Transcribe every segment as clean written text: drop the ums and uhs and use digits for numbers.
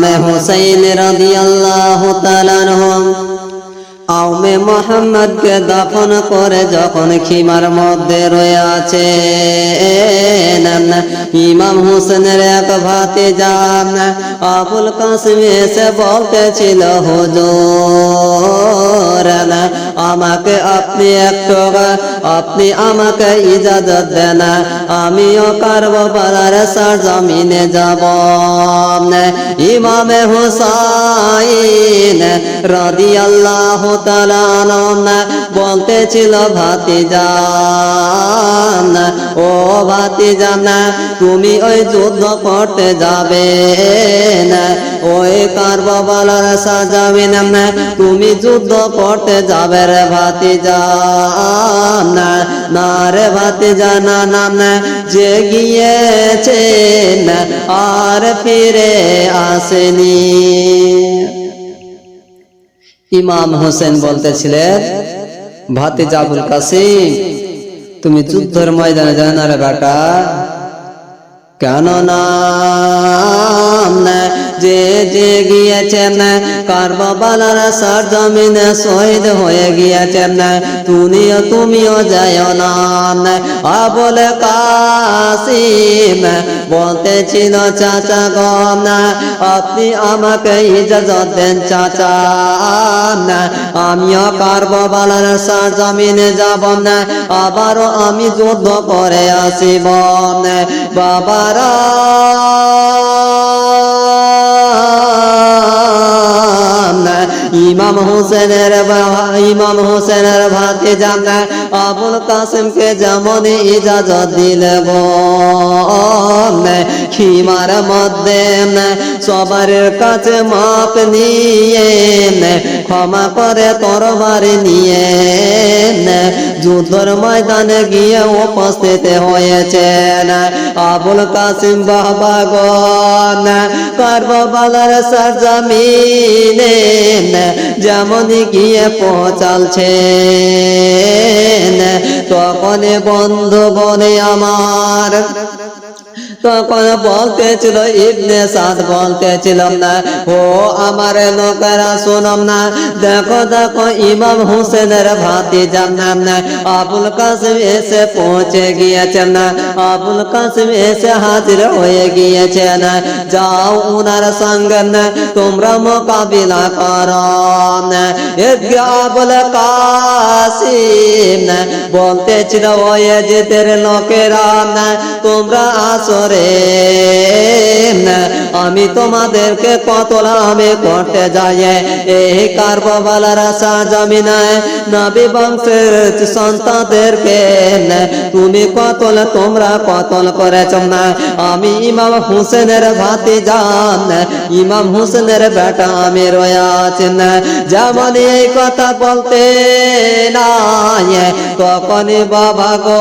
मैं हुसैन রাদিয়াল্লাহু তাআলা আনহু আউমে মোহাম্মদ কে দফন করে যখন খিমার মধ্যে রয়ে আছে ইমাম হোসেনের এক ভাতিজা আবুল কাসিম এসে বলতেছিল, হুজুর আমাকে আপনি আমাকে ইজাজত দেন, আমিও কারবালার সরজমিনে যাব। ইমামে হুসাইন রাদিয়াল্লাহু তাআলা আনহু বলতেছিল, ভাতিজা ও ভাতিজা তুমি ওই যুদ্ধ করতে যাবে না, ওই কারবালার সরজমিনে তুমি যুদ্ধ করতে যাবে রে ভাতিজা। না রে ভাতিজা, না যে গিয়েছে আর ফিরে আসেনি। ইমাম হোসেন বলতেছিলেন, ভাতিজা আবুল কাসিম তুমি যুদ্ধের ময়দানে যাও না রে বেটা, কেন না যে যে গিয়েছেন কারবালার সরজমিনে শহীদ হয়ে গিয়েছেন, তুমিও যাও না। আবুল কাসিম বলতেছিল, চাচা গো আপনি আমাকে ইজাজত দেন চাচা, আমিও কারবালার সরজমিনে যাব না, আবারও আমি যুদ্ধ করে আসিব। বাবারা ইমাম হোসেনের ভাতিজা আবুল কাসিমকে যেমন ইজাজত দিলে খিমার মধ্যে সবার কাছে মাপ নিয়ে ক্ষমা করে তরবারি নিয়ে যুদ্ধের ময়দানে গিয়ে উপস্থিত হয়েছেন। আবুল কাসিম বাবা গো কারবালার সরজমিনে যেমন গিয়ে পৌঁছালছে, তখন বন্ধু বনে আমার তখন বলতেছিল, ইবনে সাদ বলতেছিলাম না, ও আমার লোকেরা শোনাম না, দেখো দেখো ইমাম হোসেনের ভাতিজা আবুল কাসিম এসে পৌঁছে গিয়েছেন, আবুল কাসিম এসে হাজির হয়ে গিয়েছেন, যাও উনার সঙ্গে তোমরা মোকাবিলা করো। আবুল কাসিম বলতেছিল, ওই যেতের লোকেরা তোমরা আসো রে, আমি তোমাদেরকে কতল আমি করতে যাই এই কারবালার সরজমিনে নবী বংশের সন্তানদেরকে তোমরা কতল করেছ না। আমি ইমাম হোসেনের ভাতিজা, ইমাম হোসেনের বেটা আমি রয়ে আছেন। যেমন এই কথা বলতে নাই তখনই বাবা গো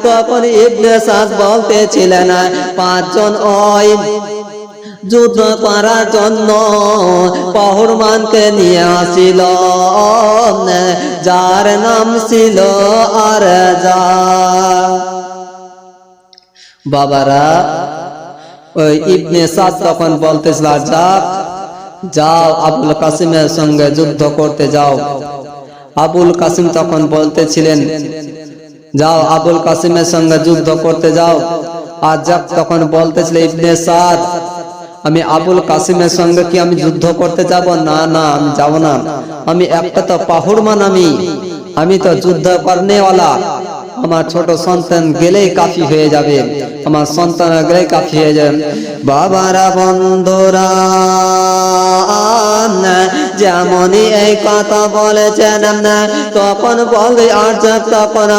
তখন ইবনে সাদ বলতেছিলেন, পাঁচজন ওই যুদ্ধ করার জন্য পহরমানকে নিয়ে আসিল, যার নাম ছিল আর যা। বাবারা ওই ইবনে সাদ তখন বলতেছিল, যাও আবুল কাসিমের সঙ্গে যুদ্ধ করতে যাও। আবুল কাসিম তখন বলতেছিলেন, যাও আবুল কাসিমের সঙ্গে যুদ্ধ করতে যাও। আর তখন বলতেছিল ইবনে সাদ, আমি আবুল কাসিমের সঙ্গে কি আমি যুদ্ধ করতে যাব? না না আমি যাব না, আমি একটা তো পাহুড়মান, আমি তো যুদ্ধ করনেওয়ালা, আমার ছোট সন্তান গেলেই কাফি হয়ে যাবে, আমার সন্তান গেলেই কাফি হয়ে যাবে। বাবারা বন্ধুরা যেমনই এই কথা বলেছেন তখন বলবে আর তখন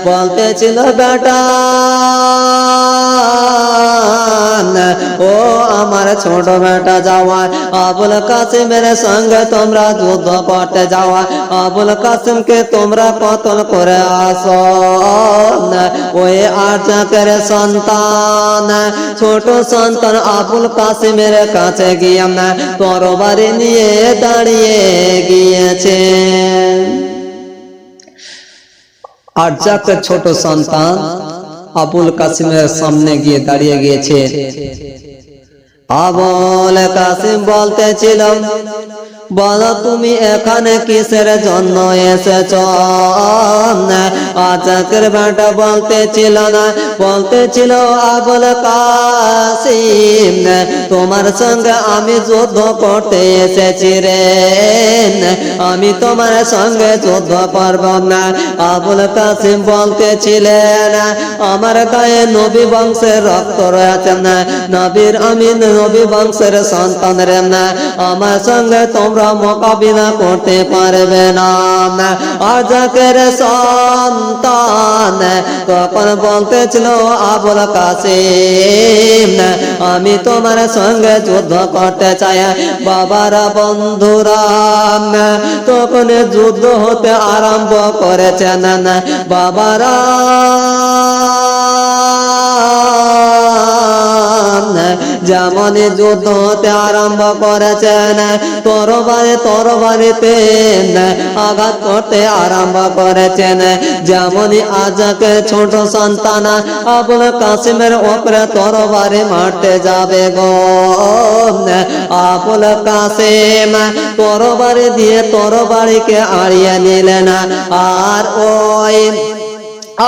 বলতেছিল বেটা ও আমার ছোট বেটা যাওয়া আবুল কাসিমের সঙ্গে তোমরা যুদ্ধ করতে যাওয়া, আবুল কাসিমকে তোমরা কতল করে আসো। ওই আরজাকের সন্তান ছোট সন্তান আবুল কাসিমের কাছে গিয়ে তরবারি নিয়ে দাঁড়িয়ে গিয়েছে। আরজাকের ছোট সন্তান আবুল কাসিমের সামনে গিয়ে দাঁড়িয়ে গিয়েছে। আবুল কাসিম বলতেছিলাম, বলো তুমি এখানে কিসের জন্য এসেছ? আজাকের বেটা বলতেছিল না, বলতেছিল আবুল কাসিম তোমার সঙ্গে আমি যুদ্ধ করতে এসেছি রে, আমি তোমার সঙ্গে যুদ্ধ করব না। আবুল কাসিম বলতেছিলেন আমার গায়ে নবী বংশের রক্ত রয়েছে না, নবীর আমি নবী বংশের সন্তান রে না, আমার সঙ্গে তোমরা মোকাবিলা করতে পারবে না। আজাকের সন্তান তখন বলতেছিল আবুল কাসিম আমি তোমার সঙ্গে যুদ্ধ করতে চাই। বাবারা বন্ধুরা তখন যুদ্ধ হতে আরম্ভ করেছেন বাবারা। যেমন যুদ্ধ হতে আরম্ভ করেছেন তরবারিতে আঘাত করতে আরম্ভ করেছেন। যেমন আজাকে ছোট সন্তান আবুল কাসিমের উপরে তরবারি মারতে যাবে গো, আবুল কাসিম তরবারি দিয়ে তরবারিকে আড়িয়ে নিলেন আর ওই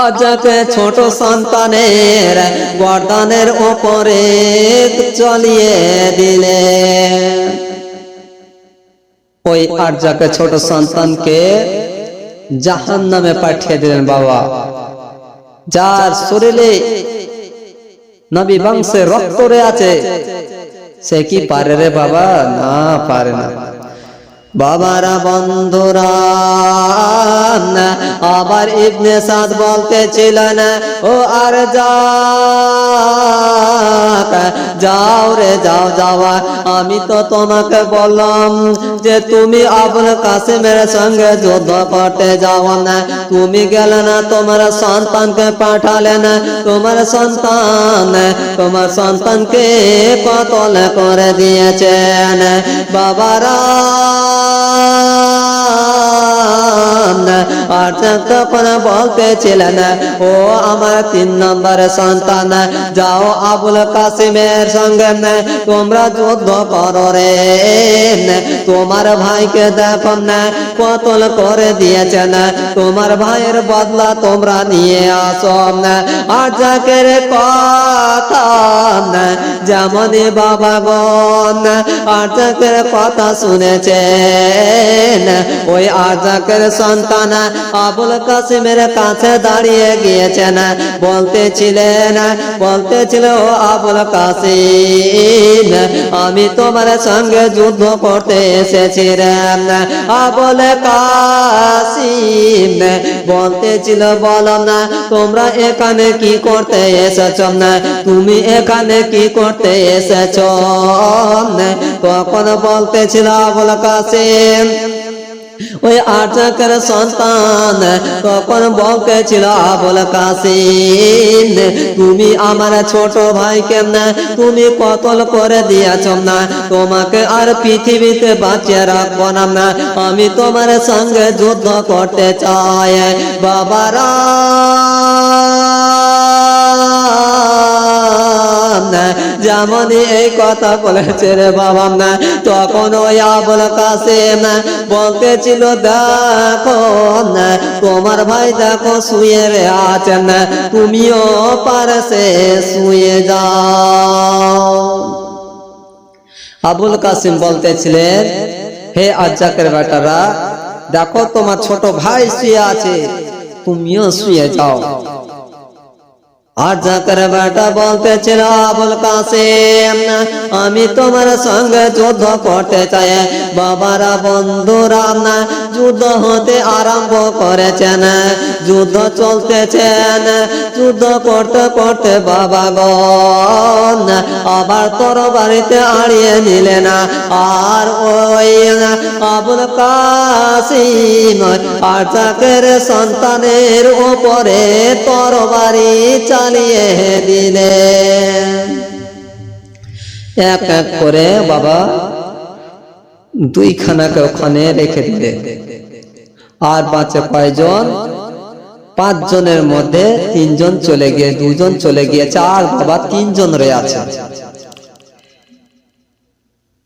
আজাকে ছোট সন্তানের গর্দানের উপরে চলিয়ে দিলেন। ওই আজাকে ছোট সন্তানকে জাহান্নামে পাঠিয়ে দিলেন বাবা। যার শরীরে নবী বংশের রক্ত রয়ে আছে সে কি পারে রে বাবা? না পারে না। বাবারা বন্ধুরা আবার ইবনে সাদ বলতেছিলেন ও আর যাও রে যাও যাওয়া, আমি তো তোমাকে বললাম যে তুমি আবুল কাসিমের সঙ্গে যুদ্ধ করতে যাও না, তুমি গেলে না, তোমার সন্তানকে পাঠালে না, তোমার সন্তানকে কতল করে দিয়েছেন বাবারা। আর তখন বলতেছিলেন ও আমার 3 নম্বর সন্তান যাও আবুল কাসিমের সঙ্গে তোমরা যুদ্ধ করো রে, তোমার ভাইকে দেখো না কতল করে দিয়েছেন, তোমার ভাইয়ের বদলা তোমরা নিয়ে আসো। আজাকের কথা যেমনই বাবা গণ আজাকের কথা শুনেছেন ওই আজাকের সন্তান আবুল কাসিমের কাছে দাঁড়িয়ে গিয়েছেন, বলতেছিল ও আবুল কাসিম আমি তোমার সঙ্গে যুদ্ধ করতে এসেছি রে। আবুল কাসিম বলতেছিল বলো না তোমরা এখানে কি করতে এসেছ, না তুমি এখানে কি করতে এসেছ? তখন বলতেছিল আবুল কাসিম ওই আজাকের সন্তান তখন বলতেছিল আবুল কাসিম তুমি আমার ছোট ভাইকে না তুমি কতল করে দিয়েছ না, তোমাকে আর পৃথিবীতে বাঁচিয়ে রাখবো না, আমি তোমার সঙ্গে যুদ্ধ করতে চাই বাবারা। যেমন এই কথা বলেছে রে বাবা না, তখন ওই আবুল কাসিম বলতেছিল দেখো না তোমার ভাই দেখো শুয়ে রে আছেন, তুমিও পারছে শুয়ে যাও। আবুল কাসিম বলতেছিলেন হে আজাকের বেটারা দেখো তোমার ছোট ভাই শুয়ে আছে, তুমিও শুয়ে যাও। আজাকের বেটা বলতেছিল আবুল কাসিম আমি তোমার সঙ্গে যুদ্ধ করতে চাই। বাবারা বন্ধুরা যুদ্ধ হতে আরম্ভ করেছেন, যুদ্ধ চলতেছেন, যুদ্ধ করতে করতে বাবা গণ আবার তরবারিতে আড়িয়ে নিলেন আর ওই আবুল কাসিম আজাকের সন্তানের উপরে তরবারি চালিয়ে দিলেন। এক এক করে বাবা 2খানাকে ওখানে রেখে দিলেন। আর বাঁচে কয়জন? 5 জনের মধ্যে 3 জন চলে গিয়ে 2 জন চলে গিয়েছে, আর বাবা 3 জন রয়ে আছে।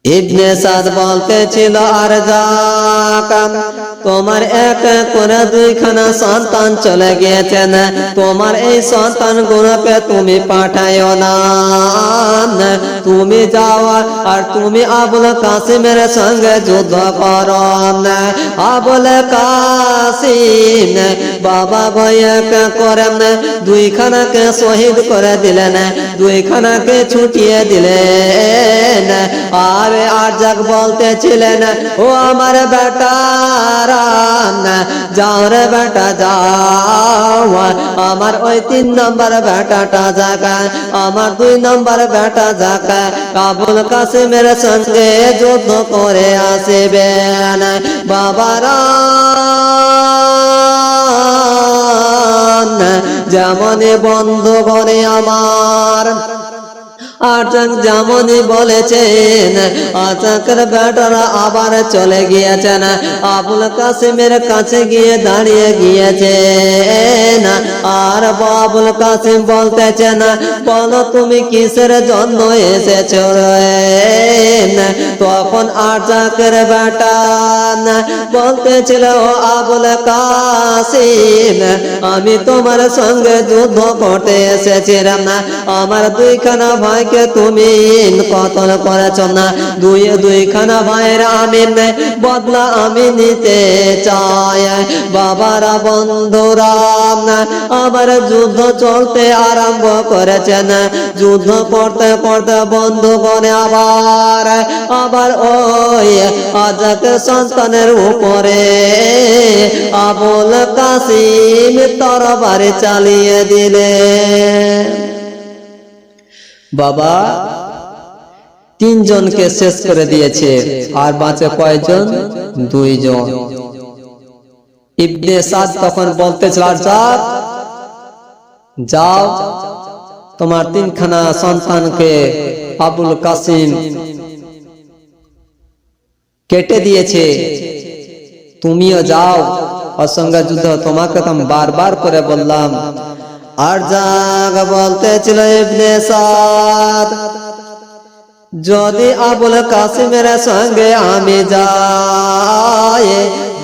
ইবনে সাদ বলতেছিল, আর যাক তোমার এক করে 2খানা সন্তান চলে গিয়েছেন, তোমার এই সন্তান গুলোকে তুমি পাঠাইও না, তুমি যাও আর তুমি আবুল কাসিমের সঙ্গে যুদ্ধ করো। আবুল কাসিম বাবা ভয়ক করে 2খানাকে শহীদ করে দিলেন, 2খানাকে ছুটিয়ে দিলেন। আর যাক বলতেছিলেন, ও আমার বেটারা যাও রে বেটা যাও, আমার ওই 3 নম্বর বেটাটা জাগা, আমার 2 নম্বর বেটা জাগা আবুল কাসিমের সঙ্গে যুদ্ধ করে আসবেন। বাবারা যেমন বন্ধুগণে আমার আচাক যেমনই বলেছেন, আচাকের বেটারা আবার চলে গিয়েছেন, আবুল কাসিমের কাছে গিয়ে দাঁড়িয়ে গিয়েছেন। আর আবুল কাসিম বলতেছেন, বলো তুমি কিসের জন্য এসেছো রে? তখন আচাকের বেটা বলতেছিল, ও আবুল কাসিম আমি তোমার সঙ্গে যুদ্ধ করতে এসেছিলাম, আমার 2খানা ভাই তুমি কতল করেছ না, 2খানা ভাইয়ের আমি বদলা আমি নিতে চাই। বাবারা বন্ধুরা আবার যুদ্ধ চলতে আরম্ভ করেছেন, যুদ্ধ করতে করতে বন্ধু করে আবার ওই আজাকের সন্তানের উপরে আবুল কাসিম তরবারি চালিয়ে দিলেন। বাবা 3 জনকে শেষ করে দিয়েছে, আর বাঁচে কয়জন? 2 জন। ইবনে সাদ তখন বলতেছিল, যাও তোমার 3খানা সন্তানকে আবুল কাসিম কেটে দিয়েছে, তুমিও যাও ওর সঙ্গে যুদ্ধ। তোমাকে তো আমি বারবার করে বললাম। আর যাক বলতেছিল ইবনে সাদ, যদি আবুল কাসিমের সঙ্গে আমি যাই,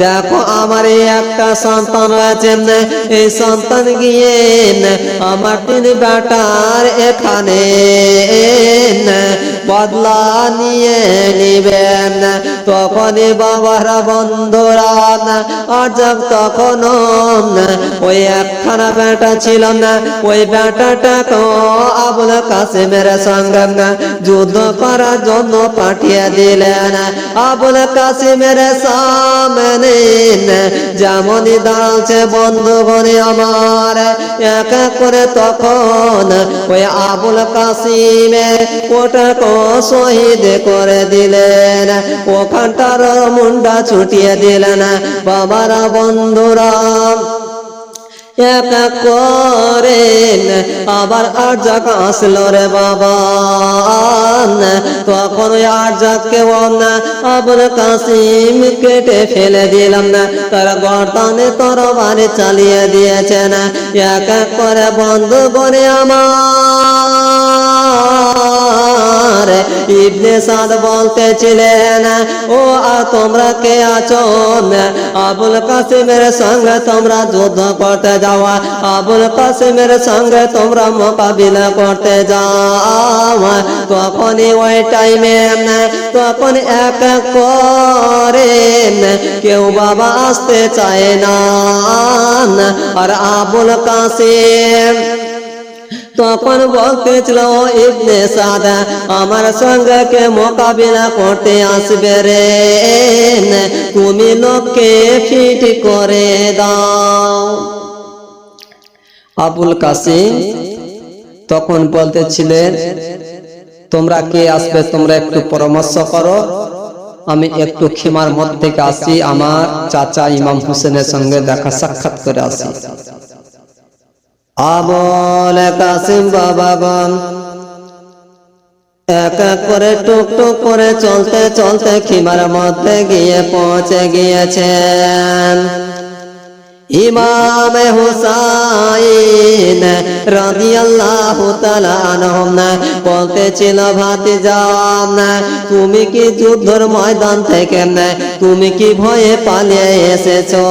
দেখো আমার একটা সন্তান আছে, এই সন্তান গিয়ে আমার 3 বেটার এখানে বদলা নিয়ে নিবেন। তখনই বাবারা বন্ধুরা আর যাক তখন ওই একখানা বেটা ছিল না, ওই বেটাটাকে আবুল কাসিমের সঙ্গে যুদ্ধ করার জন্য পাঠিয়ে দিলেন। আবুল কাসিমের সামনে যেমনই দাঁড়াচ্ছে বন্ধুগণে আমার, এক এক করে তখন ওই আবুল কাসিমের ওটাকে শহীদ করে দিলেন, ওখানটার মুন্ডা ছুটিয়ে দিলেন। বাবারা বন্ধুরা এক এক করে আবার আরজাক আসলো রে বাবা। তখন ওই আরজাককে আবুল কাসিম কেটে ফেলে দিলাম না, তার গর্দানে তরবারি চালিয়ে দিয়েছেন। এক এক করে বন্ধু করে আমার ইবনে সাদ বলতেছিলেন, ও তোমরা কে আছো? আবুল কাসিমের সঙ্গে তোমরা যুদ্ধ করতে যাওয়া, আবুল কাসিমের সঙ্গে তোমরা মোকাবিলা করতে যাও। তখনই ওই টাইমে তখন এক এক করে কেউ বাবা আসতে চায় না, আর আবুল কাসিম তখন বলতেছিল, ইবনে সাদ আমার সঙ্গে কে মোকাবিলা করতে আসবে রে? তুমি লোককে ফিট করে দাও। আবুল কাসিম তখন বলতেছিলেন, তোমরা কে আসবে তোমরা একটু পরামর্শ করো, আমি একটু খিমার মধ্যে থেকে আসি, আমার চাচা ইমাম হোসেনের সঙ্গে দেখা সাক্ষাৎ করে আসি। আবুল কাসিম বাবাগণ এক এক করে টুক টুক করে চলতে চলতে খিমার মধ্যে গিয়ে পৌঁছে গিয়েছেন। ইমাম হুসাইন রাদিয়াল্লাহু তাআলা আনহু বলতেছিল, ভাতিজা তুমি কি যুদ্ধের ময়দান থেকে তুমি কি ভয়ে পালিয়ে এসেছো?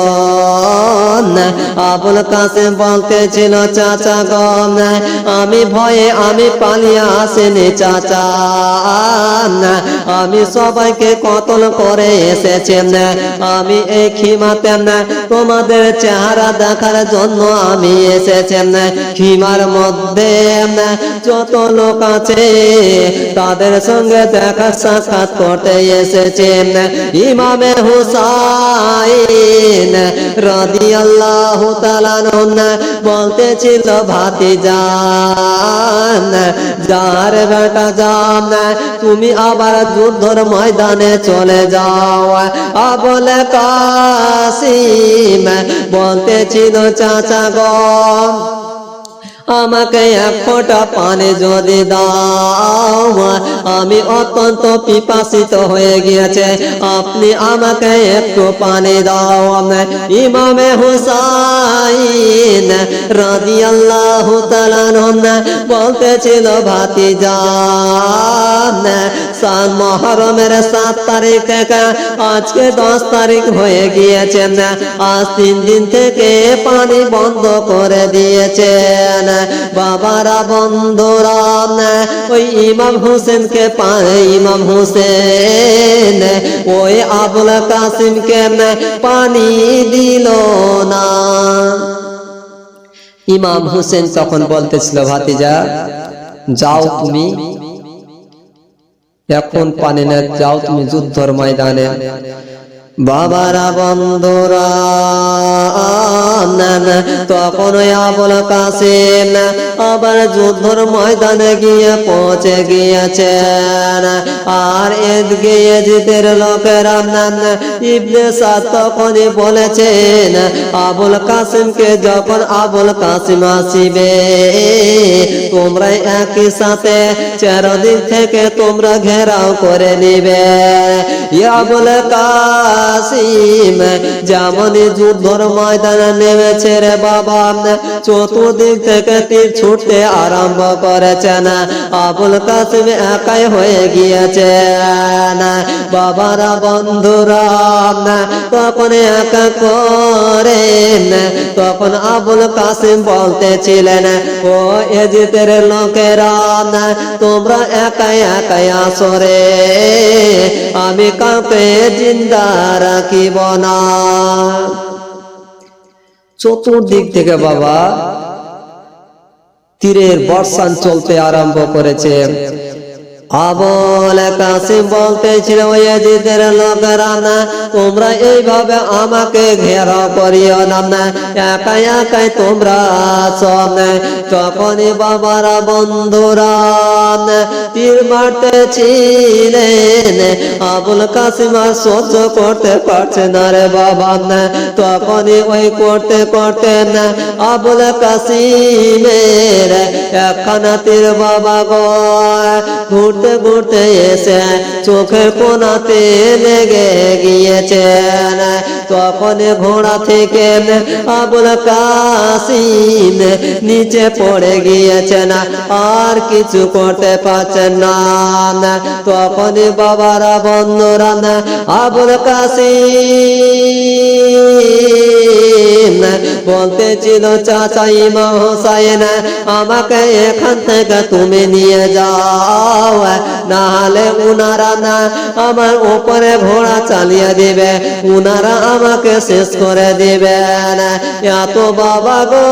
আবুল কাসেম বলতেছিল, চাচা গো আমি ভয়ে আমি পালিয়ে আসিনি চাচা, আমি সবাইকে কতল করে এসেছি, আমি এই খিমাতে তোমাদের চেহারা দেখার জন্য আমি এসেছি। খিমার মধ্যে যত লোক আছে তাদের সঙ্গে দেখা সাক্ষাৎ করতে এসেছে। ইমামে হুসাইন রাদিয়াল্লাহু তাআলা বলতেছিল, ভাতিজা যার বেটা যান তুমি আবার যুদ্ধের ময়দানে চলে যাও। আবুল কাসিম বলতেছিল, চাচা গো আমাকে এক ফোঁটা পানি যদি দাও, আমি অত্যন্ত পিপাসিত হয়ে গিয়েছে, আপনি আমাকে একটু পানি দাও। ইমামে হুসাইন রাদিয়াল্লাহু তাআলা বলতেছিল, ভাতিজা মুহররমের 7 তারিখ থেকে আজকে 10 তারিখ হয়ে গিয়েছে, আজ 3 দিন থেকে পানি বন্ধ করে দিয়েছেন। বাবারা বন্ধুরা ওই ইমাম হোসেনকে ইমাম হোসেন ওই আবুল কাসিমকে পানি দিল না। ইমাম হোসেন তখন বলতেছিল, ভাতিজা যাও তুমি এখন পানি না, যাও তুমি যুদ্ধের ময়দানে। বাবারা বন্ধুরা তখন ওই আবুল কাসিম আবার যুদ্ধের ময়দানে গিয়ে পৌঁছে গিয়েছেন। আর এদিকে ইয়াজিদের লোকেরা ইবনে সাদ তখনই বলেছেন আবুল কাসিমকে, যখন আবুল কাসিম আসিবে তোমরা একই সাথে চারদিক থেকে তোমরা ঘেরাও করে নিবে। আবুল কাসিম যেমনই যুদ্ধের ময়দানে নেমেছে রে বাবা, চতুর্দিক থেকে তীর ছুটতে আরম্ভ করেছেন। আবুল কাসিম একাই হয়ে গিয়েছেন। বাবারা বন্ধুরা তখন একা করে তখন আবুল কাসিম বলতেছিলেন, ও ইয়াজিদের লোকেরা তোমরা একাই একাই আসো রে, আমি কাউকে জিন্দা রাখিব না। চতুর্দিক থেকে বাবা তীরের বর্ষণ চলতে আরম্ভ করেছে। আবুল কাসিম বলতেছিল, ইয়াজিদের লোকেরা তোমরা এইভাবে আমাকে ঘেরাও করিও না, একাই একাই তোমরা আছো। তখনই বাবারা বন্ধুরা তীর মারতেছিলেন, আবুল কাসিম আর সহ্য করতে পারছে না রে বাবা। তখনই ওই করতে করতে আবুল কাসিমের একখানা তীর বাবা গো ঘুরতে ঘুরতে এসে চোখের কোনাতে লেগে গিয়েছেন। তখন ঘোড়া থেকে আবুল কাসিম নিচে পড়ে গিয়েছেন, আর কিছু করতে পারছেন না। তখন বাবারা বন্ধুরা আবুল কাসিম বলতেছিল, চাচা ইমাম হোসাইন আমাকে এখান থেকে তুমি নিয়ে যাও, নাহলে উনারা না আমার উপরে ঘোড়া চালিয়ে দিবে, উনারা আমাকে শেষ করে দিবেন। এত বাবা গো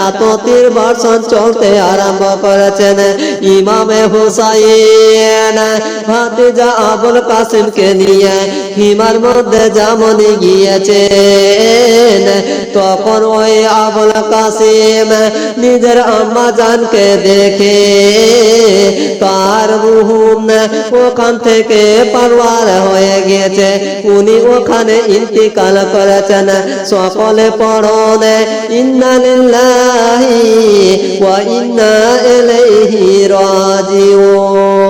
এত তীর বর্ষণ চলতে আরম্ভ করেছেন। ইমামে হুসাইন ভাতিজা আবুল কাসিমকে নিয়ে হিমার মধ্যে যেমনই গিয়েছেন, তখন ওই আবুল কাসিম নিজের আম্মা জানকে দেখে তার রূহ ওখান থেকে পারওয়ার হয়ে গিয়েছে, উনি ওখানে ইন্তিকাল করেছেন। সকলে পড়ুন ইন্না লিল্লাহি ওয়া ইন্না ইলাইহি রাজিউন।